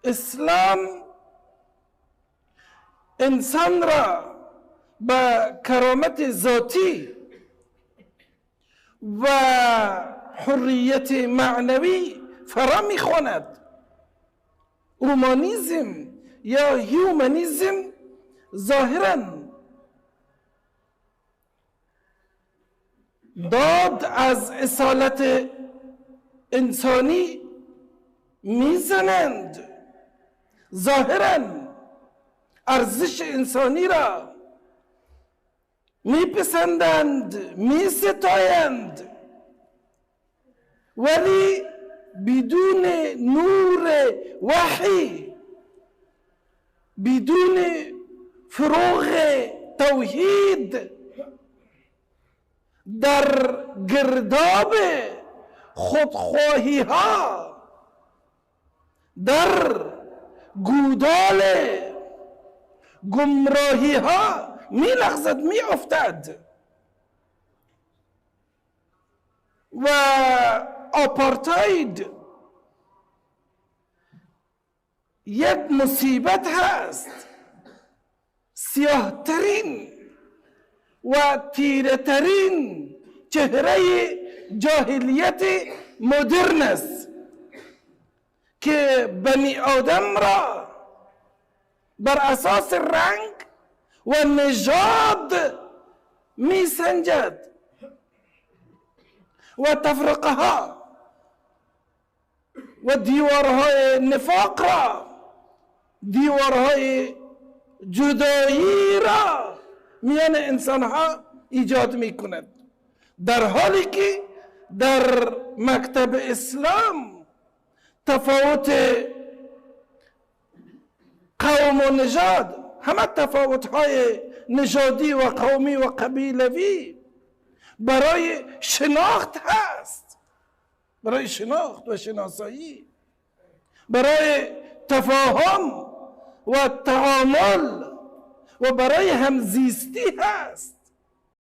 اسلام انسان را به کرامت ذاتی و حریت معنوی فرا میخواند. اومانیزم یا هیومانیزم ظاهراً داد از اصالت انسانی میزنند، ظاهراً ارزش انسانی را میپسندند، میستایند، ولی بدون نور وحی، بدون فروغ توحید در گرداب خودخواهی ها، در گودال گمراهی ها می لغزد، می افتد و آپارتاید یک مصیبت هست، سیاه ترین و تیره ترین چهره جاهلیت مدرن است که بنی آدم را بر اساس رنگ و نژاد می سنجد و تفرقه ها و دیوارهای نفاق را، دیوارهای جدایی را میان انسان ها ایجاد می کند، در حالی که در مکتب اسلام تفاوت قوم و نژاد، همه تفاوت های نژادی و قومی و قبیلوی برای شناخت هست، برای شناخت و شناسایی، برای تفاهم و تعامل و برای همزیستی هست.